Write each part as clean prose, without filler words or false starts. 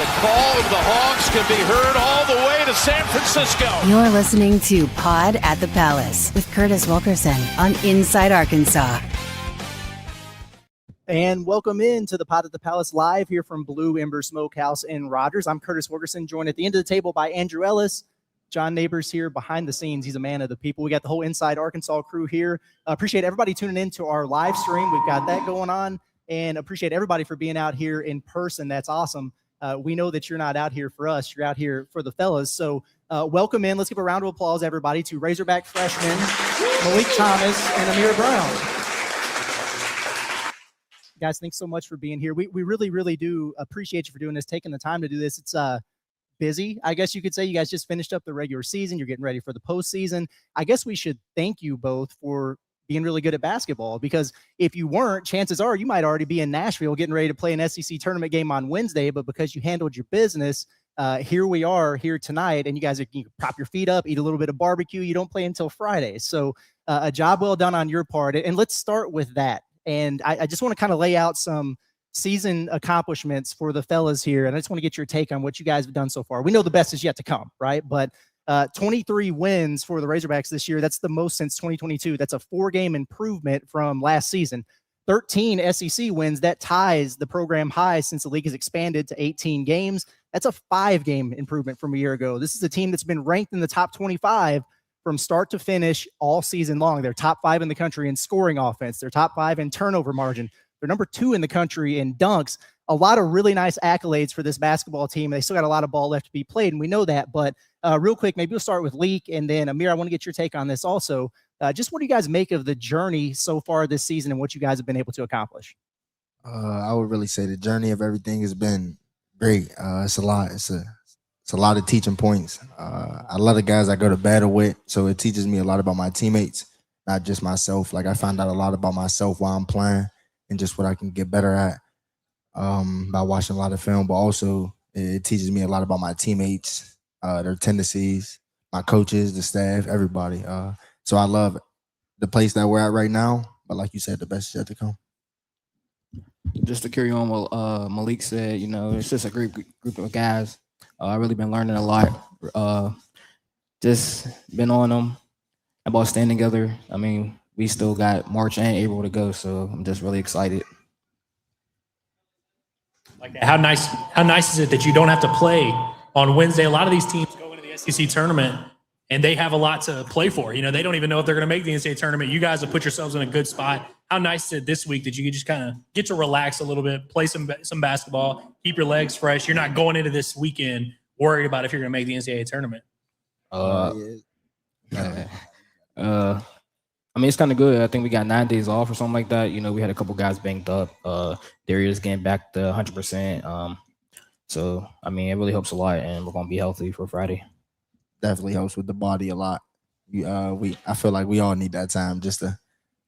The call of the Hawks can be heard all the way to San Francisco. You're listening to Pod at the Palace with Curtis Wilkerson on Inside Arkansas. And welcome in to the Pod at the Palace live here from Blue Ember Smokehouse in Rogers. I'm Curtis Wilkerson, joined at the end of the table by Andrew Ellis. John Neighbors here behind the scenes. He's a man of the people. We got the whole Inside Arkansas crew here. Appreciate everybody tuning in to our live stream. We've got that going on, and appreciate everybody for being out here in person. That's awesome. We know that you're not out here for us. You're out here for the fellas. So welcome in. Let's give a round of applause, everybody, to Razorback freshman Meleek Thomas and Amere Brown. Guys, thanks so much for being here. We really, really do appreciate you for doing this, taking the time to do this. It's busy, I guess you could say. You guys just finished up the regular season. You're getting ready for the postseason. I guess we should thank you both for being really good at basketball, because if you weren't, chances are you might already be in Nashville getting ready to play an SEC tournament game on Wednesday. But because you handled your business, here we are here tonight, and you guys you can prop your feet up, eat a little bit of barbecue. You don't play until Friday. So a job well done on your part. And let's start with that. And I just want to kind of lay out some season accomplishments for the fellas here. And I just want to get your take on what you guys have done so far. We know the best is yet to come, right? But 23 wins for the Razorbacks this year. That's the most since 2022. That's a 4-game improvement from last season. 13 SEC wins. That ties the program high since the league has expanded to 18 games. That's a 5-game improvement from a year ago. This is a team that's been ranked in the top 25 from start to finish all season long. They're top 5 in the country in scoring offense. They're top 5 in turnover margin. They're number 2 in the country in dunks. A lot of really nice accolades for this basketball team. They still got a lot of ball left to be played, and we know that. But real quick, maybe we'll start with Leek, and then Amere, I want to get your take on this also. Just what do you guys make of the journey so far this season and what you guys have been able to accomplish? I would really say the journey of everything has been great. It's a lot. It's a lot of teaching points. A lot of guys I go to battle with, so it teaches me a lot about my teammates, not just myself. Like, I found out a lot about myself while I'm playing and just what I can get better at by watching a lot of film, but also it teaches me a lot about my teammates, their tendencies, my coaches, the staff, everybody. So I love the place that we're at right now, but like you said, the best is yet to come. Just to carry on what Meleek said, you know, it's just a great group of guys. I've really been learning a lot. Just been on them about staying together. I mean, we still got March and April to go, so I'm just really excited. Like that. How nice is it that you don't have to play on Wednesday? A lot of these teams go into the SEC tournament and they have a lot to play for. You know, they don't even know if they're going to make the NCAA tournament. You guys have put yourselves in a good spot. How nice is it this week that you could just kind of get to relax a little bit, play some basketball, keep your legs fresh? You're not going into this weekend worried about if you're going to make the NCAA tournament. I mean, it's kind of good. I think we got 9 days off or something like that. You know, we had a couple guys banged up. Darius getting back to 100%. So, I mean, it really helps a lot, and we're going to be healthy for Friday. Definitely helps with the body a lot. I feel like we all need that time just to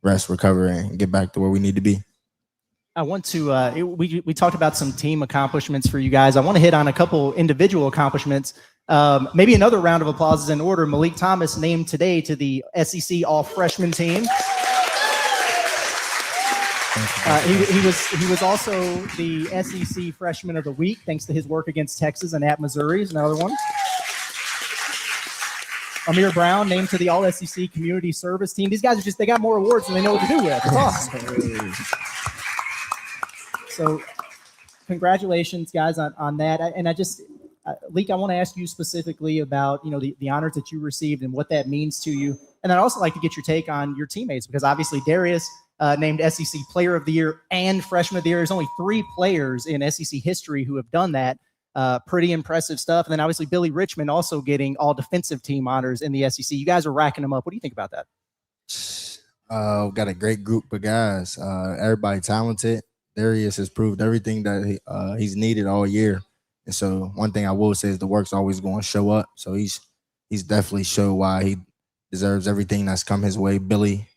rest, recover, and get back to where we need to be. I want to, we talked about some team accomplishments for you guys. I want to hit on a couple individual accomplishments. Maybe another round of applause is in order. Meleek Thomas named today to the SEC All-Freshman team. He was also the SEC Freshman of the Week, thanks to his work against Texas and at Missouri is another one. Amere Brown named to the All-SEC Community Service team. These guys they got more awards than they know what to do with. It's awesome. So congratulations, guys, on that. And I just, Leek, I want to ask you specifically about, you know, the honors that you received and what that means to you. And I'd also like to get your take on your teammates, because obviously Darius named SEC Player of the Year and Freshman of the Year. There's only 3 players in SEC history who have done that. Pretty impressive stuff. And then obviously Billy Richmond also getting all defensive team honors in the SEC. You guys are racking them up. What do you think about that? We've got a great group of guys. Everybody talented. Darius has proved everything that he's needed all year. And so one thing I will say is the work's always going to show up. So he's definitely showed why he deserves everything that's come his way. Billy,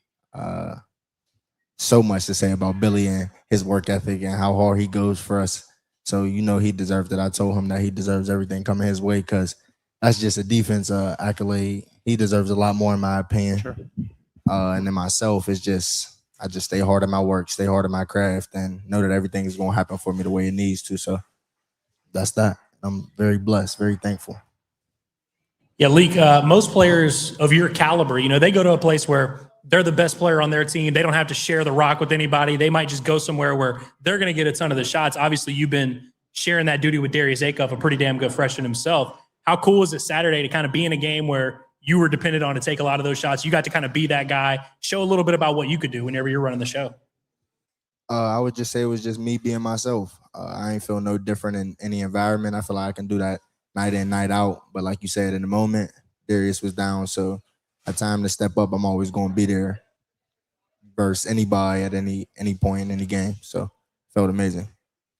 so much to say about Billy and his work ethic and how hard he goes for us. So, you know, he deserves it. I told him that he deserves everything coming his way, because that's just a defense accolade. He deserves a lot more, in my opinion. Sure. And then myself, it's just, I just stay hard at my work, stay hard at my craft, and know that everything is going to happen for me the way it needs to. So that's that. I'm very blessed, very thankful. Yeah, Leek, most players of your caliber, they go to a place where they're the best player on their team. They don't have to share the rock with anybody. They might just go somewhere where they're going to get a ton of the shots. Obviously, you've been sharing that duty with Darius Acuff, a pretty damn good freshman himself. How cool was it Saturday to kind of be in a game where you were dependent on to take a lot of those shots? You got to kind of be that guy, show a little bit about what you could do whenever you're running the show. I would just say it was just me being myself. I ain't feel no different in any environment. I feel like I can do that night in, night out. But like you said, in the moment, Darius was down. So at time to step up, I'm always going to be there versus anybody at any point in any game. So felt amazing.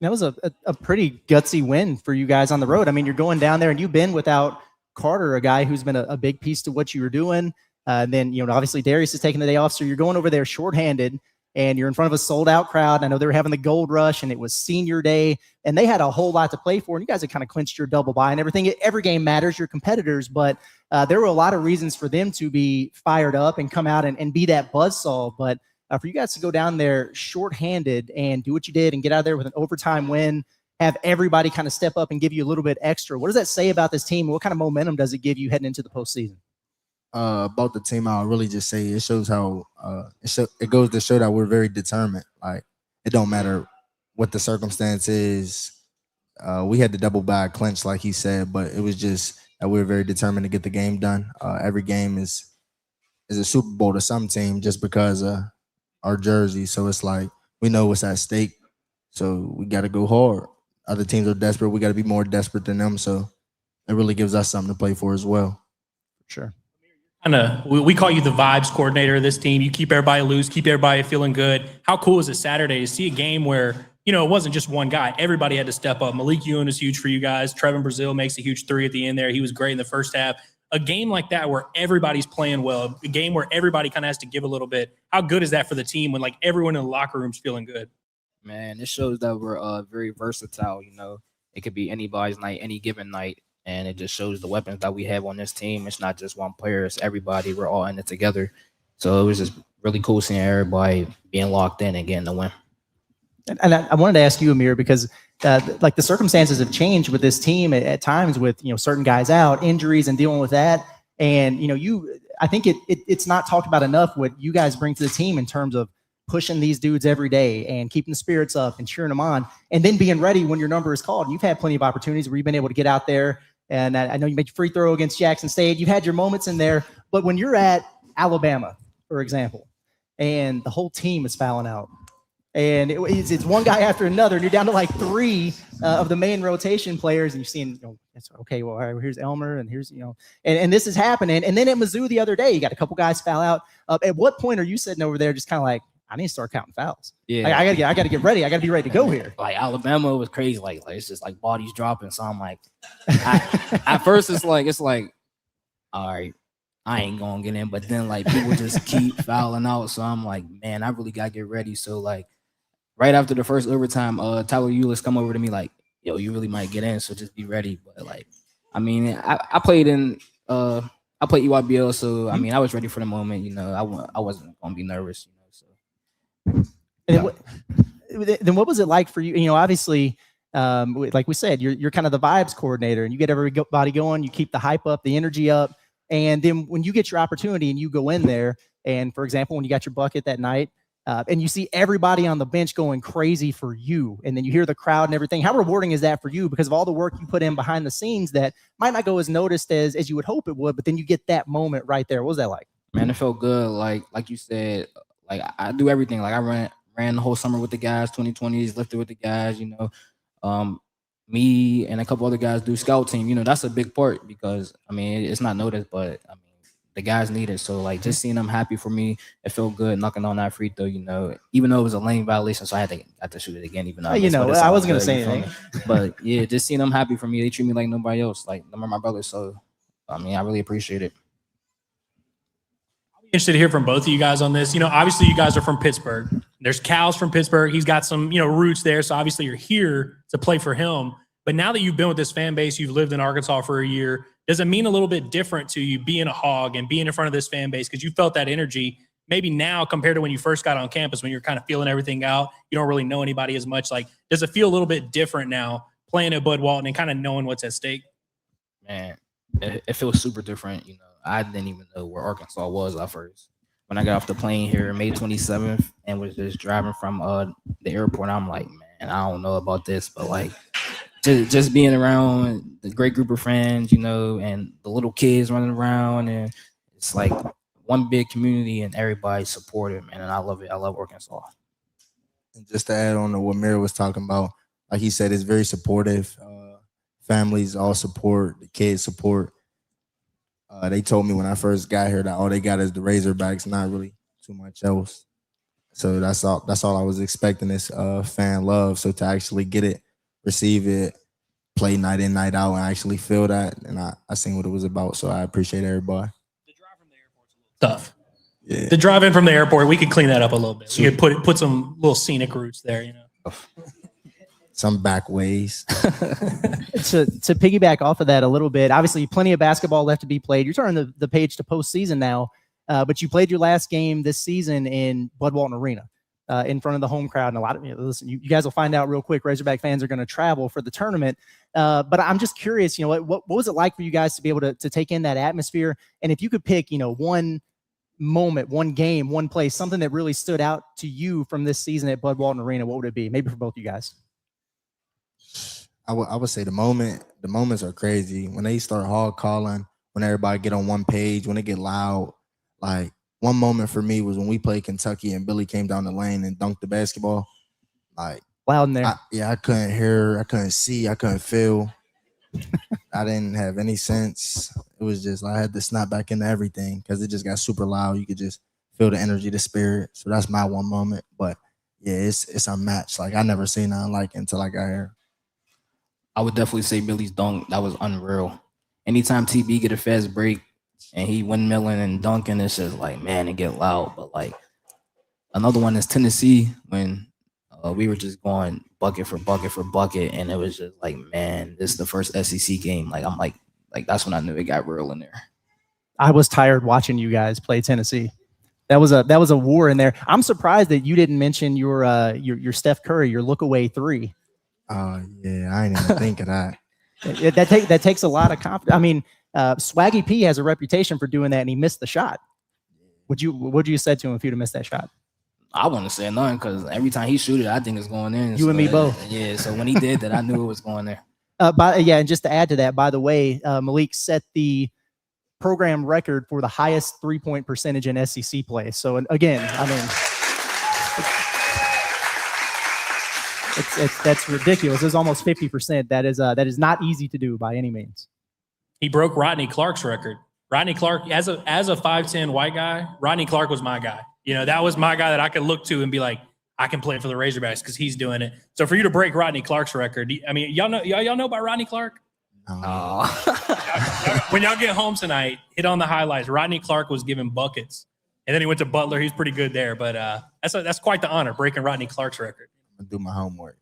That was a pretty gutsy win for you guys on the road. I mean, you're going down there and you've been without Carter, a guy who's been a big piece to what you were doing. Then, obviously Darius is taking the day off. So you're going over there shorthanded and you're in front of a sold out crowd. I know they were having the gold rush and it was senior day and they had a whole lot to play for. And you guys had kind of clinched your double bye and everything. Every game matters, your competitors, but there were a lot of reasons for them to be fired up and come out and be that buzzsaw. But for you guys to go down there shorthanded and do what you did and get out there with an overtime win, have everybody kind of step up and give you a little bit extra. What does that say about this team? What kind of momentum does it give you heading into the postseason? About the team, I'll really just say it shows how it goes to show that we're very determined. Like, it don't matter what the circumstance is. We had the double bye clinch, like he said, but it was just that we were very determined to get the game done. Every game is a Super Bowl to some team just because our jersey. So it's like we know what's at stake. So we got to go hard. Other teams are desperate. We got to be more desperate than them. So it really gives us something to play for as well. Sure. We call you the vibes coordinator of this team. You keep everybody loose, keep everybody feeling good. How cool is it Saturday to see a game where, it wasn't just one guy. Everybody had to step up. Meleek Ewan is huge for you guys. Trevin Brazil makes a huge three at the end there. He was great in the first half. A game like that where everybody's playing well, a game where everybody kind of has to give a little bit. How good is that for the team when everyone in the locker room's feeling good? Man, it shows that we're very versatile. It could be anybody's night, any given night. And it just shows the weapons that we have on this team. It's not just one player. It's everybody. We're all in it together. So it was just really cool seeing everybody being locked in and getting the win. And I wanted to ask you, Amere, because the circumstances have changed with this team at times with, certain guys out, injuries and dealing with that. And, I think it's not talked about enough what you guys bring to the team in terms of pushing these dudes every day and keeping the spirits up and cheering them on and then being ready when your number is called. And you've had plenty of opportunities where you've been able to get out there. And I know you made your free throw against Jackson State. You've had your moments in there. But when you're at Alabama, for example, and the whole team is fouling out, and it's one guy after another, and you're down to three of the main rotation players, and you're seeing, okay, well, all right, here's Elmer, and here's, and this is happening. And then at Mizzou the other day, you got a couple guys foul out. At what point are you sitting over there just kind of like, I need to start counting fouls? Yeah, I gotta get ready. I gotta be ready to go here. Alabama was crazy. It's just bodies dropping. So I'm like, at first it's like, all right, I ain't gonna get in. But then people just keep fouling out. So I'm like, man, I really gotta get ready. So right after the first overtime, Tyler Eulis come over to me like, yo, you really might get in. So just be ready. But I played in I played EYBL. So I was ready for the moment. I wasn't gonna be nervous. And then what was it like for you? Obviously, like we said, you're kind of the vibes coordinator, and you get everybody going. You keep the hype up, the energy up, and then when you get your opportunity and you go in there, and for example, when you got your bucket that night, and you see everybody on the bench going crazy for you, and then you hear the crowd and everything. How rewarding is that for you? Because of all the work you put in behind the scenes that might not go as noticed as you would hope it would, but then you get that moment right there. What was that like? Man, it felt good. Like you said. I do everything. I ran the whole summer with the guys, 2020s, lifted with the guys, me and a couple other guys do scout team. That's a big part because, it's not noticed, but, the guys need it. So, just seeing them happy for me, it felt good knocking on that free throw, even though it was a lane violation, so I had to shoot it again, even though I wasn't going to say anything. But, yeah, just seeing them happy for me, they treat me like nobody else, them are my brothers. So, I really appreciate it. Interested to hear from both of you guys on this. Obviously you guys are from Pittsburgh. There's Cal's from Pittsburgh. He's got some, roots there. So obviously you're here to play for him. But now that you've been with this fan base, you've lived in Arkansas for a year, does it mean a little bit different to you being a Hog and being in front of this fan base? Because you felt that energy maybe now compared to when you first got on campus, when you're kind of feeling everything out, you don't really know anybody as much. Does it feel a little bit different now playing at Bud Walton and kind of knowing what's at stake? Man, it feels super different. You know, I didn't even know where Arkansas was at first. When I got off the plane here May 27th and was just driving from the airport, I'm like, man, I don't know about this, but like just being around the great group of friends, you know, and the little kids running around, and it's like one big community and everybody supported, man, and I love it. I love Arkansas. And just to add on to what Amere was talking about, like he said, it's very supportive. Families all support, the kids support. They told me when I first got here that all they got is the Razorbacks, not really too much else. So that's all I was expecting is fan love. So to actually get it, receive it, play night in, night out, and actually feel that, and I seen what it was about. So I appreciate everybody. The drive from the airport's a little tough. Yeah. The drive in from the airport, we could clean that up a little bit. We could put some little scenic routes there, you know. Some back ways. To piggyback off of that a little bit, obviously plenty of basketball left to be played. You're turning the page to postseason now, but you played your last game this season in Bud Walton Arena in front of the home crowd. And a lot of listen, you guys will find out real quick. Razorback fans are going to travel for the tournament, but I'm just curious. You know, what was it like for you guys to be able to take in that atmosphere? And if you could pick, you know, one moment, one game, one place, something that really stood out to you from this season at Bud Walton Arena, what would it be? Maybe for both of you guys. I would say the moments are crazy. When they start hog calling, when everybody get on one page, when they get loud. Like one moment for me was when we played Kentucky and Billy came down the lane and dunked the basketball. Like Loud in there. I couldn't hear, I couldn't see, I couldn't feel. I didn't have any sense. It was just I had to snap back into everything because it just got super loud. You could just feel the energy, the spirit. So that's my one moment. But yeah, it's unmatched. Like I never seen nothing like it until I got here. I would definitely say Billy's dunk. That was unreal. Anytime TB get a fast break and he windmilling and dunking, it's just like, man, it get loud. But like another one is Tennessee when we were just going bucket for bucket for bucket, and it was just like, man, this is the first SEC game. Like I'm like that's when I knew it got real in there. I was tired watching you guys play Tennessee. That was a war in there. I'm surprised that you didn't mention your Steph Curry, your look away three. Yeah, I ain't even think of that. That takes a lot of confidence. I mean, Swaggy P has a reputation for doing that, and he missed the shot. What you said to him if you'd have missed that shot? I wouldn't say nothing because every time he shoot it, I think it's going in. You and me both. Yeah, so when he did that, I knew it was going there. And just to add to that, by the way, Meleek set the program record for the highest 3-point percentage in SEC play. So again, I mean, that's ridiculous. It's almost 50%. That is not easy to do by any means. He broke Rodney Clark's record. Rodney Clark, as a 5'10" white guy, Rodney Clark was my guy. You know, that was my guy that I could look to and be like, I can play for the Razorbacks because he's doing it. So for you to break Rodney Clark's record, I mean, y'all know about Rodney Clark? When y'all get home tonight, hit on the highlights. Rodney Clark was giving buckets, and then he went to Butler. He's pretty good there, but that's quite the honor, breaking Rodney Clark's record. I'm gonna do my homework.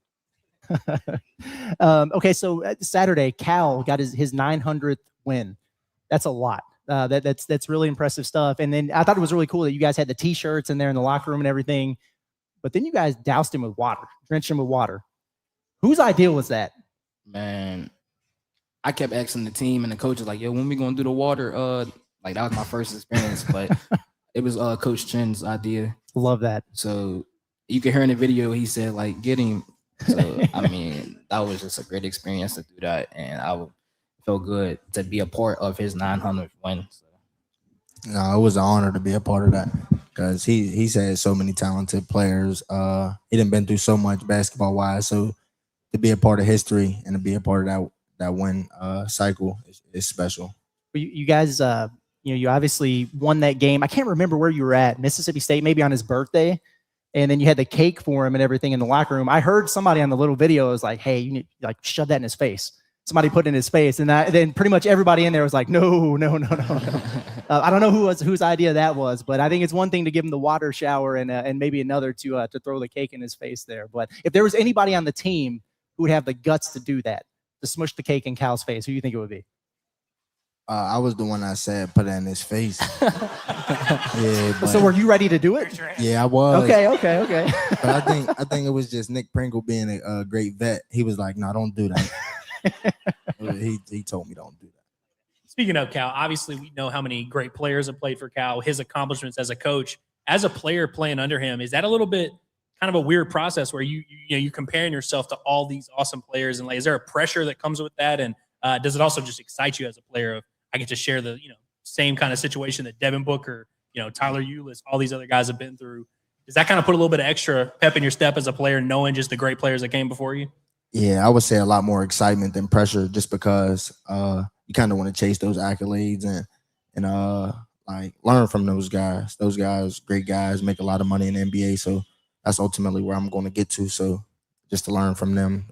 Okay, so Saturday, Cal got his 900th win. That's a lot. That's really impressive stuff. And then I thought it was really cool that you guys had the T-shirts in there in the locker room and everything. But then you guys doused him with water, drenched him with water. Whose idea was that? Man, I kept asking the team and the coaches like, "Yo, when we gonna do the water?" Like that was my first experience, but it was Coach Chen's idea. Love that. So you can hear in the video he said like, "Get him." So I mean, that was just a great experience to do that, and I felt good to be a part of his 900th win. So. No, it was an honor to be a part of that because he's had so many talented players. He done been through so much basketball wise. So to be a part of history and to be a part of that win cycle is special. You guys, you obviously won that game. I can't remember where you were at, Mississippi State, maybe on his birthday. And then you had the cake for him and everything in the locker room. I heard somebody on the little video was like, "Hey, you need like shove that in his face." Somebody put it in his face, and then pretty much everybody in there was like, "No." I don't know whose idea that was, but I think it's one thing to give him the water shower and maybe another to throw the cake in his face there. But if there was anybody on the team who would have the guts to do that, to smush the cake in Cal's face, who do you think it would be? I was the one that said put it in his face. Yeah, but, So were you ready to do it? yeah, I was. Okay. But I think it was just Nick Pringle being a great vet. He was like, "No, don't do that." he told me don't do that. Speaking of Cal, obviously we know how many great players have played for Cal, his accomplishments as a coach. As a player playing under him, is that a little bit kind of a weird process where you're comparing yourself to all these awesome players, and like, is there a pressure that comes with that? And does it also just excite you as a player of I get to share the same kind of situation that Devin Booker, Tyler Ulis, all these other guys have been through? Does that kind of put a little bit of extra pep in your step as a player, knowing just the great players that came before you? Yeah, I would say a lot more excitement than pressure, just because you kind of want to chase those accolades and like learn from those guys. Those guys, great guys, make a lot of money in the NBA. So that's ultimately where I'm going to get to. So just to learn from them,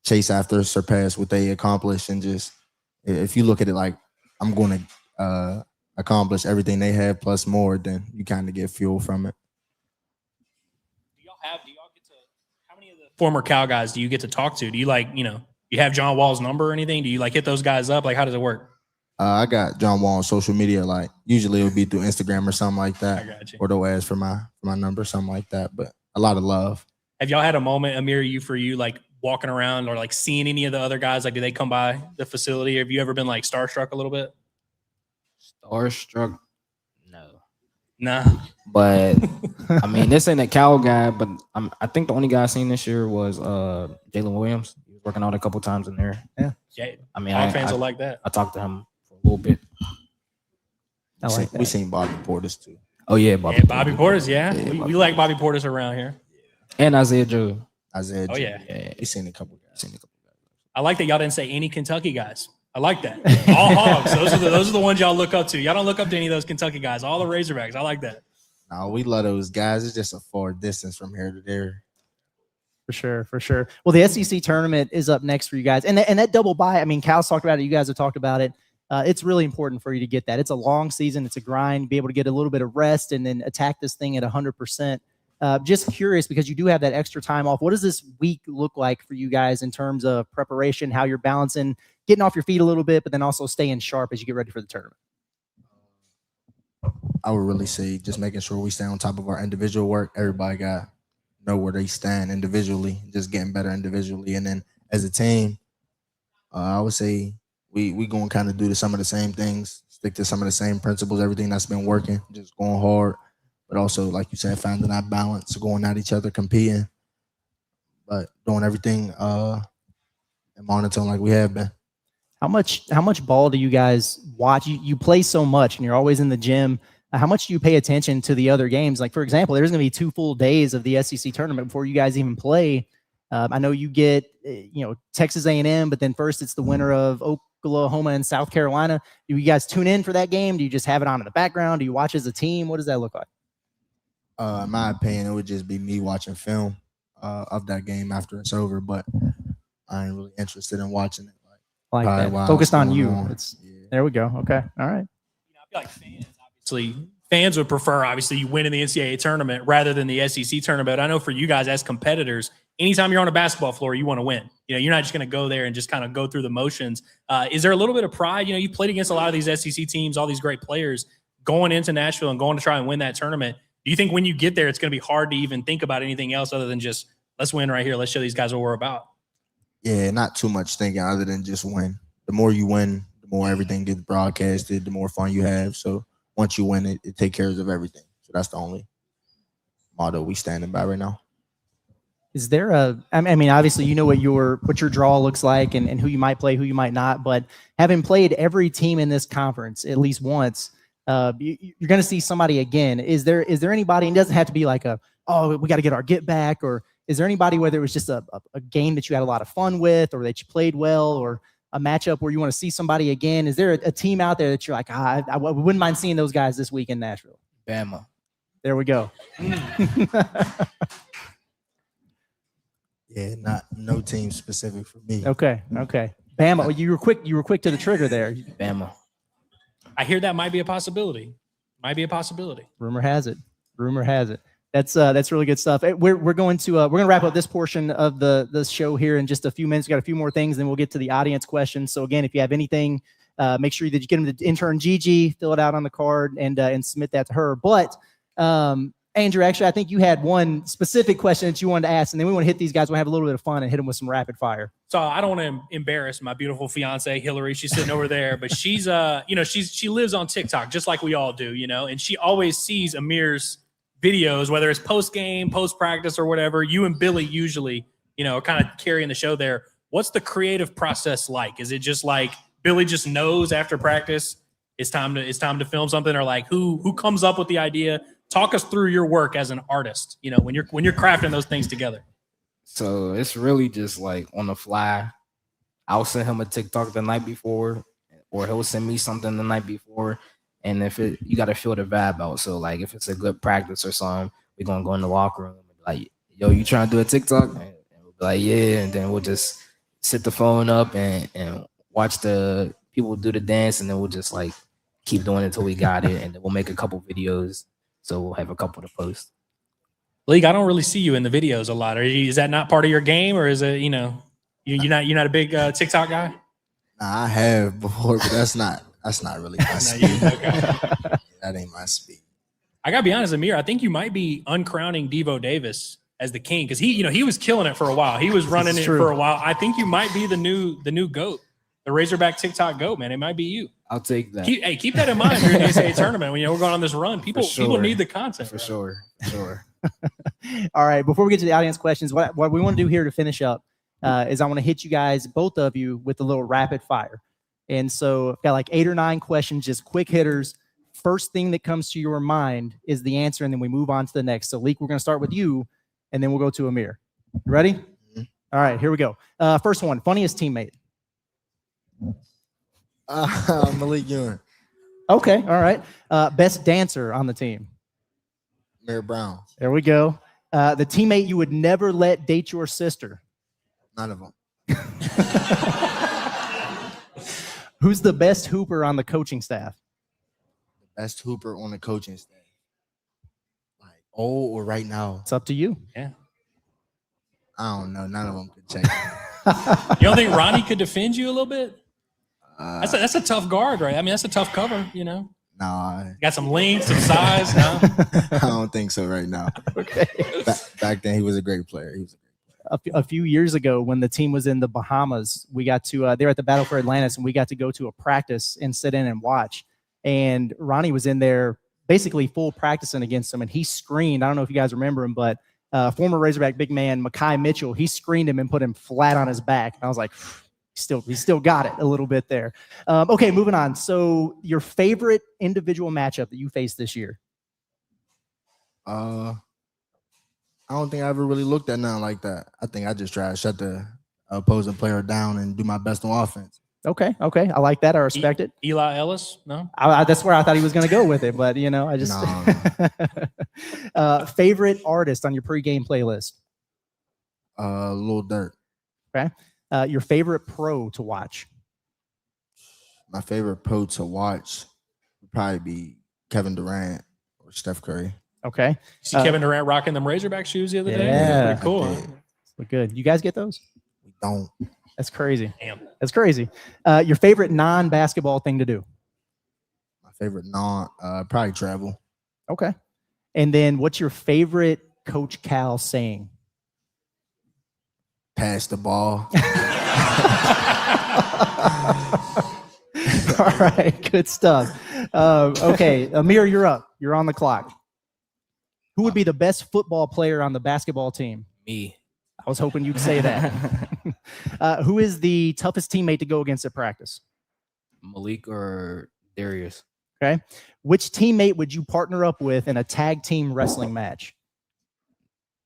chase after, surpass what they accomplish, and just if you look at it like I'm going to accomplish everything they have plus more, then you kind of get fuel from it. Do y'all get to, how many of the former Cal guys do you get to talk to? Do you you have John Wall's number or anything? Do you hit those guys up? Like, how does it work? I got John Wall on social media. Like usually it would be through Instagram or something like that. I got you. Or they'll ask for my number, something like that. But a lot of love. Have y'all had a moment, Amere, for you, like walking around or like seeing any of the other guys? Like, do they come by the facility? Have you ever been like starstruck a little bit? Starstruck? No. Nah. But I mean, this ain't a Cal guy, but I think the only guy I seen this year was Jalen Williams. He was working out a couple times in there. Yeah. I mean, all fans will like that. I talked to him for a little bit. We seen Bobby Portis too. Oh yeah, Bobby Portis. Yeah, we like Bobby Portis around here. And Isaiah Joe. Oh yeah. We seen a couple guys. I like that y'all didn't say any Kentucky guys. I like that. All Hogs. Those are the ones y'all look up to. Y'all don't look up to any of those Kentucky guys. All the Razorbacks. I like that. No, we love those guys. It's just a far distance from here to there. For sure. Well, the SEC tournament is up next for you guys, and that double bye. I mean, Cal's talked about it. You guys have talked about it. It's really important for you to get that. It's a long season. It's a grind. Be able to get a little bit of rest and then attack this thing at 100%. Just curious, because you do have that extra time off. What does this week look like for you guys in terms of preparation, how you're balancing getting off your feet a little bit, but then also staying sharp as you get ready for the tournament? I would really say just making sure we stay on top of our individual work. Everybody got know where they stand individually, just getting better individually. And then as a team, I would say we going to kind of do some of the same things, stick to some of the same principles, everything that's been working, just going hard. But also, like you said, finding that balance, going at each other, competing, but doing everything in monotone like we have been. How much ball do you guys watch? You play so much and you're always in the gym. How much do you pay attention to the other games? Like, for example, there's going to be 2 full days of the SEC tournament before you guys even play. I know you get, Texas A&M, but then first it's the winner of Oklahoma and South Carolina. Do you guys tune in for that game? Do you just have it on in the background? Do you watch as a team? What does that look like? In my opinion, it would just be me watching film of that game after it's over, but I ain't really interested in watching it. Like that. Focused on you. There we go. Okay. All right. I feel like fans would prefer, obviously, you win in the NCAA tournament rather than the SEC tournament. I know for you guys as competitors, anytime you're on a basketball floor, you want to win. You're not just going to go there and just kind of go through the motions. Is there a little bit of pride? You played against a lot of these SEC teams, all these great players, going into Nashville and going to try and win that tournament. Do you think when you get there, it's going to be hard to even think about anything else other than just, let's win right here. Let's show these guys what we're about. Yeah, not too much thinking other than just win. The more you win, the more everything gets broadcasted, the more fun you have. So once you win, it takes care of everything. So that's the only motto we standing by right now. Is there I mean, obviously, you know what your draw looks like and who you might play, who you might not. But having played every team in this conference at least once, you're going to see somebody again. Is there anybody, and it doesn't have to be like we got to get our get back, or is there anybody, whether it was just a game that you had a lot of fun with or that you played well, or a matchup where you want to see somebody again? Is there a team out there that you're like, I wouldn't mind seeing those guys this week in Nashville? Bama. There we go. Yeah, no team specific for me. Okay. Bama. Well, you were quick to the trigger there. Bama. I hear that might be a possibility. Rumor has it. That's really good stuff. We're going to wrap up this portion of the show here in just a few minutes. We've got a few more things, then we'll get to the audience questions. So again, if you have anything Make sure that you get them to intern Gigi, fill it out on the card, and submit that to her. But Andrew, actually, I think you had one specific question that you wanted to ask, and then we want to hit these guys. We'll have a little bit of fun and hit them with some rapid fire. So I don't want to embarrass my beautiful fiance, Hillary. She's sitting over there, but she's, she lives on TikTok just like we all do, and she always sees Amere's videos, whether it's post-game, post-practice, or whatever. You and Billy usually, kind of carrying the show there. What's the creative process like? Is it just like Billy just knows after practice it's time to film something, or like who comes up with the idea? Talk us through your work as an artist, when you're crafting those things together. So it's really just like on the fly. I'll send him a TikTok the night before, or he'll send me something the night before. And if you got to feel the vibe out. So like if it's a good practice or something, we're going to go in the locker room and be like, yo, you trying to do a TikTok? And we'll be like, yeah. And then we'll just sit the phone up and watch the people do the dance. And then we'll just like keep doing it until we got it. And then we'll make a couple videos. So we'll have a couple to post. League, I don't really see you in the videos a lot. Is that not part of your game, or is it, you're not a big TikTok guy? Nah, I have before, but that's not really my speed. That ain't my speed. I gotta be honest, Amere, I think you might be uncrowning Devo Davis as the king, because he was killing it for a while. He was running it for a while. I think you might be the new GOAT, the Razorback TikTok GOAT, man. It might be you. I'll take that. Keep that in mind during the SAA tournament. When we're going on this run, people need the content. For sure. All right. Before we get to the audience questions, what we want to do here to finish up is I want to hit you guys, both of you, with a little rapid fire. And so I've got like 8 or 9 questions, just quick hitters. First thing that comes to your mind is the answer, and then we move on to the next. So, Leek, we're going to start with you, and then we'll go to Amere. You ready? Mm-hmm. All right, here we go. First one, funniest teammate. Meleek Ewing. Okay, all right. Best dancer on the team. Mary Brown. There we go. The teammate you would never let date your sister. None of them. Who's the best hooper on the coaching staff? The best hooper on the coaching staff. Like, or right now. It's up to you. Yeah. I don't know. None of them could change. You don't think Ronnie could defend you a little bit? That's a tough guard, right? I mean, that's a tough cover, Nah. Got some length, some size. No? I don't think so right now. Okay. Back then, he was a great player. A few years ago, when the team was in the Bahamas, we got to they were at the Battle for Atlantis, and we got to go to a practice and sit in and watch. And Ronnie was in there basically full practicing against him, and he screened. I don't know if you guys remember him, but former Razorback big man Mekhi Mitchell, he screened him and put him flat on his back. And I was like, he still got it a little bit there. Okay, moving on. So your favorite individual matchup that you faced this year? I don't think I ever really looked at nothing like that. I think I just try to shut the opposing player down and do my best on offense. Okay. I like that. I respect it. Eli Ellis? No? That's where I thought he was going to go with it, but, I just... No. Favorite artist on your pregame playlist? Lil Durk. Okay. Your favorite pro to watch? My favorite pro to watch would probably be Kevin Durant or Steph Curry. Okay. You see Kevin Durant rocking them Razorback shoes the other day? Yeah. Pretty cool. Huh? Look good. You guys get those? We don't. That's crazy. Damn. That's crazy. Your favorite non-basketball thing to do? My favorite probably travel. Okay. And then what's your favorite Coach Cal saying? Pass the ball. All right. Good stuff. Okay. Amere, you're up. You're on the clock. Who would be the best football player on the basketball team? Me. I was hoping you'd say that. Who is the toughest teammate to go against at practice? Meleek or Darius. Okay. Which teammate would you partner up with in a tag team wrestling match?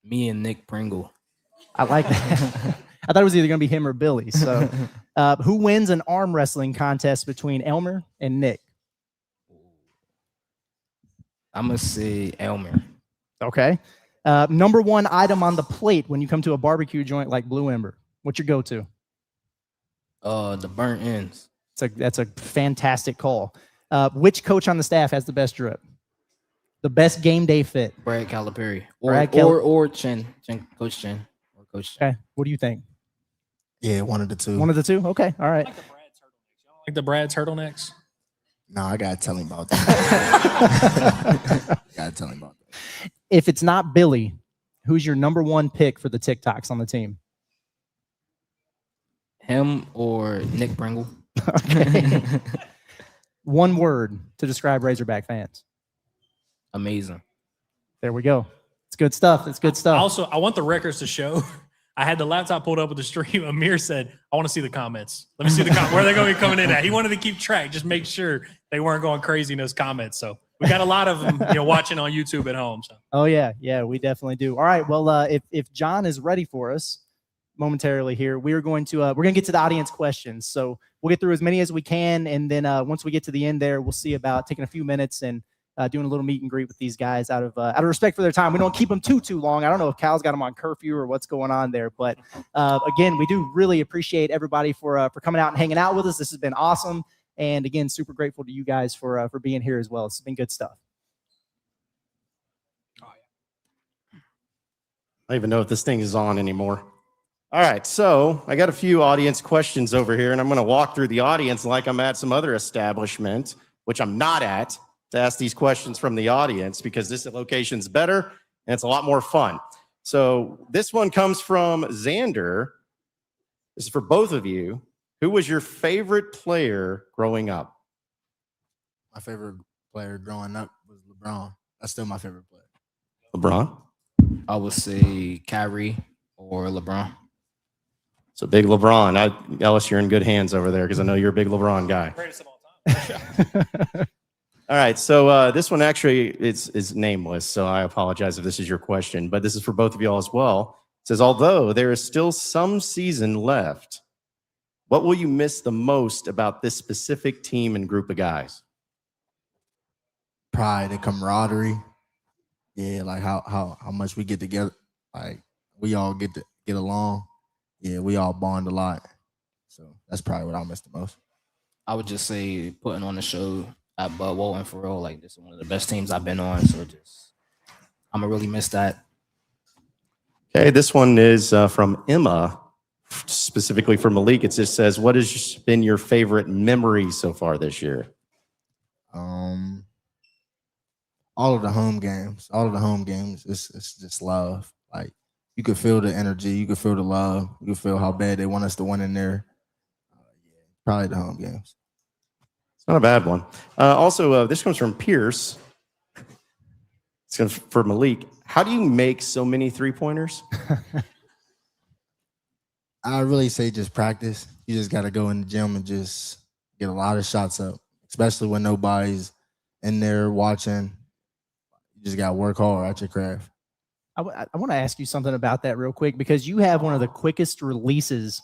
Me and Nick Pringle. I like that. I thought it was either going to be him or Billy. So who wins an arm wrestling contest between Elmer and Nick? I'm going to say Elmer. Okay. Number one item on the plate when you come to a barbecue joint like Blue Ember. What's your go-to? The burnt ends. That's a fantastic call. Which coach on the staff has the best drip? The best game day fit? Brad Calipari. Or Chen. Coach Chen. Or Coach Chen. Okay. What do you think? Yeah, one of the two. One of the two? Okay. All right. Like the Brad turtlenecks? No, I gotta tell him about that. Gotta tell him about that. If it's not Billy, who's your number one pick for the TikToks on the team? Him or Nick Pringle? Okay. One word to describe Razorback fans. Amazing. There we go. It's good stuff. It's good stuff. Also, I want the records to show. I had the laptop pulled up with the stream. Amir said, I want to see the comments. Let me see the comments. Where are they going to be coming in at? He wanted to keep track, just make sure they weren't going crazy in those comments. So we got a lot of them, watching on YouTube at home. So. Oh, yeah. Yeah, we definitely do. All right. Well, if John is ready for us momentarily here, we're going to get to the audience questions. So we'll get through as many as we can. And then once we get to the end there, we'll see about taking a few minutes and doing a little meet and greet with these guys out of respect for their time. We don't keep them too long. I don't know if Cal's got them on curfew or what's going on there, but again, we do really appreciate everybody for coming out and hanging out with us. This has been awesome, and again, super grateful to you guys for being here as well. It's been good stuff. I don't even know if this thing is on anymore. All right, so I got a few audience questions over here, and I'm going to walk through the audience like I'm at some other establishment, which I'm not at, to ask these questions from the audience because this location's better and it's a lot more fun. So this one comes from Xander. This is for both of you. Who was your favorite player growing up? My favorite player growing up was LeBron. That's still my favorite player. LeBron? I would say Kyrie or LeBron. So big LeBron. Ellis, you're in good hands over there because I know you're a big LeBron guy. Greatest of all time. All right, so this one actually is nameless, so I apologize if this is your question, but this is for both of y'all as well. It says, although there is still some season left, what will you miss the most about this specific team and group of guys? Pride and camaraderie. Yeah, like how much we get together. Like we all get along. Yeah, we all bond a lot. So that's probably what I'll miss the most. I would just say putting on the show at Bud Walton for real. Like, this is one of the best teams I've been on. So I'm going to really miss that. Okay, this one is from Emma, specifically for Meleek. It just says, what has been your favorite memory so far this year? All of the home games. It's just love. Like, you could feel the energy. You could feel the love. You could feel how bad they want us to win in there. Probably the home games. Not a bad one. Also, this comes from Pierce. It's for Meleek. How do you make so many three-pointers? I really say just practice. You just got to go in the gym and just get a lot of shots up, especially when nobody's in there watching. You just got to work hard at your craft. I want to ask you something about that real quick because you have one of the quickest releases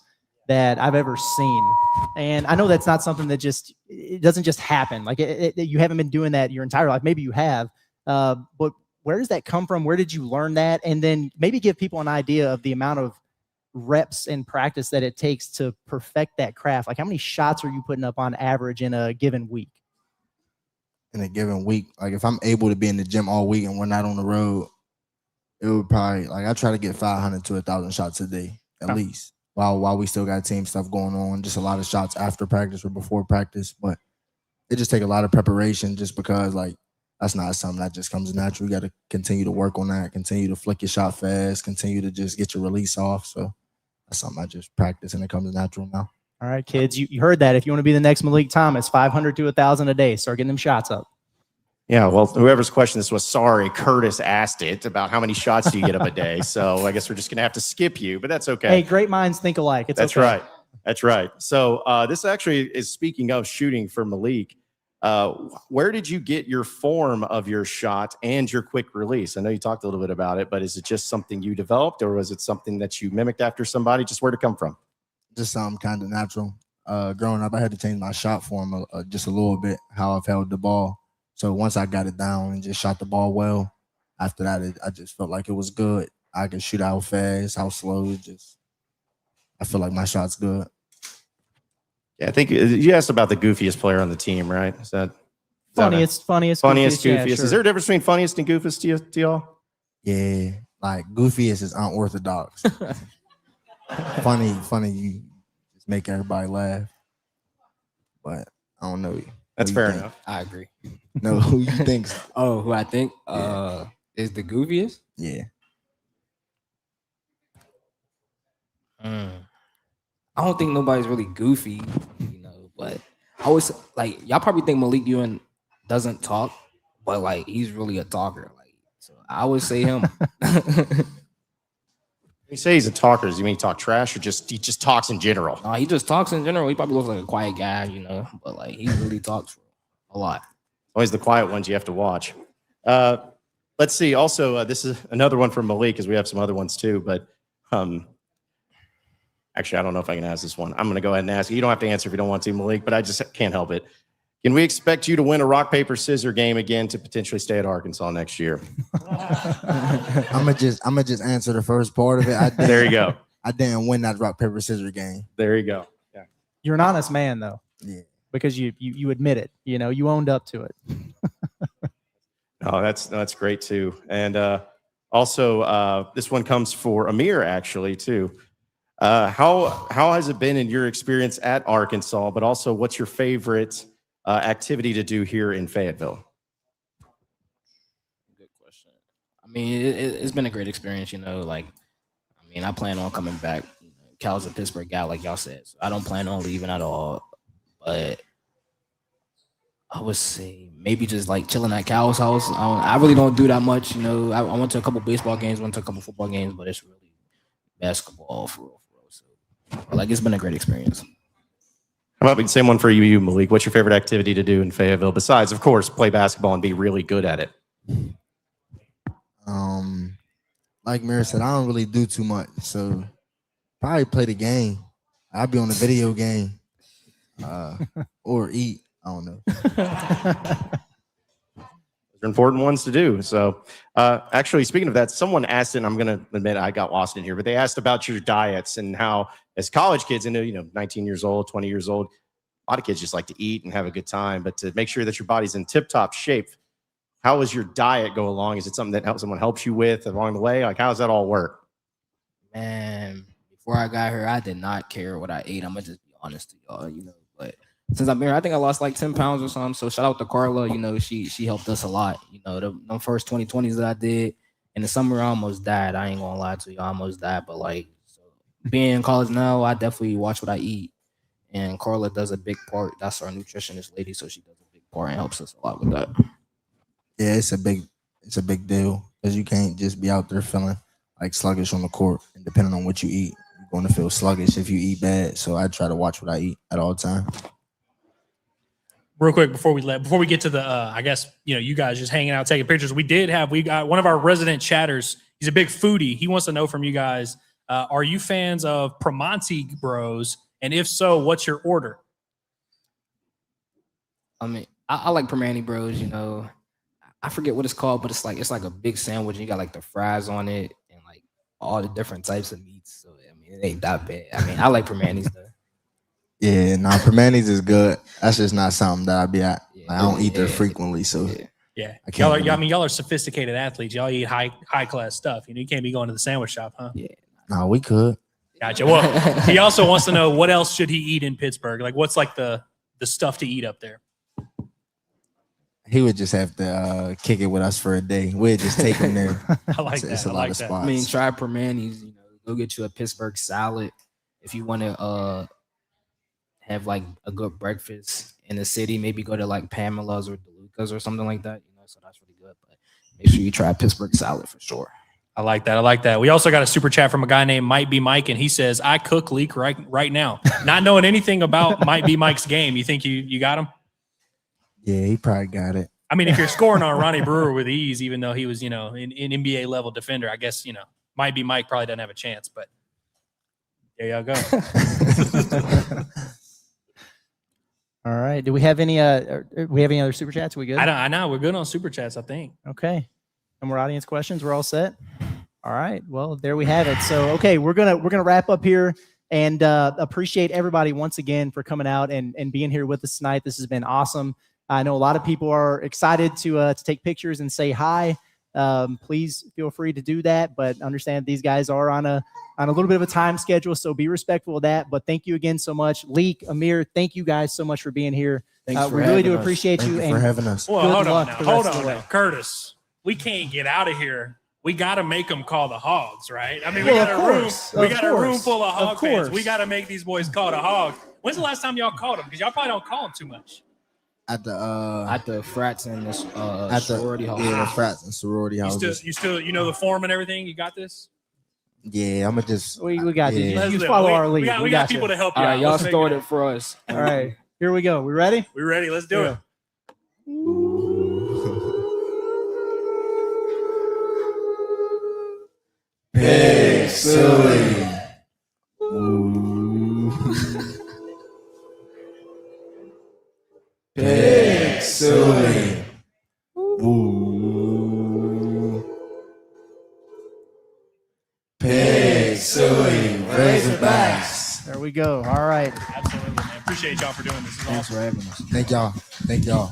that I've ever seen. And I know that's not something that it doesn't just happen. Like you haven't been doing that your entire life. Maybe you have, but where does that come from? Where did you learn that? And then maybe give people an idea of the amount of reps and practice that it takes to perfect that craft. Like how many shots are you putting up on average in a given week? In a given week, like if I'm able to be in the gym all week and we're not on the road, it would probably, like I try to get 500 to 1,000 shots a day at least. While we still got team stuff going on, just a lot of shots after practice or before practice. But it just take a lot of preparation just because, like, that's not something that just comes natural. You got to continue to work on that, continue to flick your shot fast, continue to just get your release off. So that's something I just practice and it comes natural now. All right, kids, you heard that. If you want to be the next Meleek Thomas, 500 to 1,000 a day. Start getting them shots up. Yeah, well, whoever's question this was, sorry, Curtis asked it about how many shots do you get up a day. So I guess we're just going to have to skip you, but that's okay. Hey, great minds think alike. That's okay. right. That's right. So this actually is, speaking of shooting for Meleek, where did you get your form of your shot and your quick release? I know you talked a little bit about it, but is it just something you developed or was it something that you mimicked after somebody? Just where'd it come from? Just something kind of natural. Growing up, I had to change my shot form just a little bit, how I've held the ball. So once I got it down and just shot the ball well, after that, I just felt like it was good. I could shoot out fast, how slow. I feel like my shot's good. Yeah, I think you asked about the goofiest player on the team, right? Is that funniest, goofiest? Yeah, sure. Is there a difference between funniest and goofiest to y'all? Yeah, like goofiest is unorthodox. funny, you just make everybody laugh. but I don't know. That's Who you fair think? enough. I agree. No, who you think? Oh, who I think Yeah. is the goofiest? Yeah. I don't think nobody's really goofy, but I was like, y'all probably think Meleek Ewing doesn't talk, but like he's really a talker. Like, so I would say him. You say he's a talker. Does he mean talk trash or he just talks in general? No, he just talks in general. He probably looks like a quiet guy, but like he really talks a lot. Always the quiet ones you have to watch. Let's see. Also, this is another one from Meleek because we have some other ones too. But actually, I don't know if I can ask this one. I'm going to go ahead and ask you. You don't have to answer if you don't want to, Meleek, but I just can't help it. Can we expect you to win a rock, paper, scissors game again to potentially stay at Arkansas next year? I'm gonna just answer the first part of it. There you go. I didn't win that rock, paper, scissors game. There you go. Yeah. You're an honest man, though. Yeah. Because you admit it. You owned up to it. Oh, that's great too. And also, this one comes for Amere actually too. How has it been in your experience at Arkansas? But also, what's your favorite activity to do here in Fayetteville? Good question. I mean, it's been a great experience. I plan on coming back. Cal's a Pittsburgh guy, like y'all said. So I don't plan on leaving at all. But I would say maybe just like chilling at Cal's house. I really don't do that much. I went to a couple baseball games, went to a couple football games, but it's really basketball for real. So, like, it's been a great experience. How about the same one for you, Meleek? What's your favorite activity to do in Fayetteville besides, of course, play basketball and be really good at it? Like Mary said, I don't really do too much, so probably play the game. I'll be on the video game, or eat. I don't know. Those are important ones to do. So, actually, speaking of that, someone asked, and I'm going to admit I got lost in here, but they asked about your diets and how, as college kids, 19 years old, 20 years old, a lot of kids just like to eat and have a good time, but to make sure that your body's in tip-top shape, how does your diet go along? Is it something that someone helps you with along the way? Like, how does that all work? Man, before I got here, I did not care what I ate. I'm going to just be honest to y'all, but since I'm here, I think I lost like 10 pounds or something. So shout out to Carla, she helped us a lot. The first 2020s that I did in the summer, I almost died. I ain't going to lie to you. I almost died, but like, being in college now, I definitely watch what I eat. And Carla does a big part. That's our nutritionist lady, so she does a big part and helps us a lot with that. Yeah, it's a big deal because you can't just be out there feeling like sluggish on the court. And depending on what you eat, you're going to feel sluggish if you eat bad. So I try to watch what I eat at all times. Real quick before we get to the I guess you guys just hanging out taking pictures. We got one of our resident chatters. He's a big foodie. He wants to know from you guys, are you fans of Primanti Bros? And if so, what's your order? I mean, I like Primanti Bros. I forget what it's called, but it's like a big sandwich. And you got like the fries on it and like all the different types of meats. So I mean, it ain't that bad. I mean, I like Primanti's though. Yeah, Primanti's is good. That's just not something that I be at. I don't eat there frequently, so yeah. Y'all are sophisticated athletes. Y'all eat high class stuff. You can't be going to the sandwich shop, huh? Yeah. No, we could. Gotcha. Well, he also wants to know what else should he eat in Pittsburgh? Like, what's like the stuff to eat up there? He would just have to kick it with us for a day. We'd just take him there. I like that. It's a lot of spots. I mean, try Primanti's. Go get you a Pittsburgh salad if you want to have like a good breakfast in the city. Maybe go to like Pamela's or DeLuca's or something like that. So that's really good. But make sure you try Pittsburgh salad for sure. I like that. We also got a super chat from a guy named Might Be Mike, and he says, "I cook Leek right now." Not knowing anything about Might Be Mike's game, you think you got him? Yeah, he probably got it. I mean, if you're scoring on Ronnie Brewer with ease, even though he was, an NBA level defender, I guess, Might Be Mike probably doesn't have a chance. But there y'all go. All right. Do we have any other super chats? Are we good? I know we're good on super chats, I think. Okay. No more audience questions. We're all set. All right. Well, there we have it. So, okay, we're gonna wrap up here and appreciate everybody once again for coming out and being here with us tonight. This has been awesome. I know a lot of people are excited to take pictures and say hi. please feel free to do that. But understand these guys are on a little bit of a time schedule, so be respectful of that. But thank you again so much. Leek, Amere, thank you guys so much for being here. Thanks for we really do having us. appreciate Thank you. you And for having us. Well, Good hold on luck now. the Hold rest of on the now. way. Curtis, we can't get out of here. We got to make them call the Hogs, right? I mean, Well, we of got course, a room of full of Hog fans. course. We got to make these boys call the Hogs. When's the last time y'all called them? Because y'all probably don't call them too much. At the At the frats and the at sorority house. the frats and sorority houses. You still, you know the form and everything. You got this. Yeah, I'm gonna just. We got you. Yeah. You Let's follow do it. our lead. We got you. people to help you All out. right, y'all Let's make started it. for us. All right, here we go. We ready? We ready? Let's do it. Big silly. Ooh. Big silly. Ooh. Big silly. Razorbacks. There we go. All right. Absolutely, man. Appreciate y'all for doing this. It's Thanks awesome. for having us. Thank y'all. Thank y'all.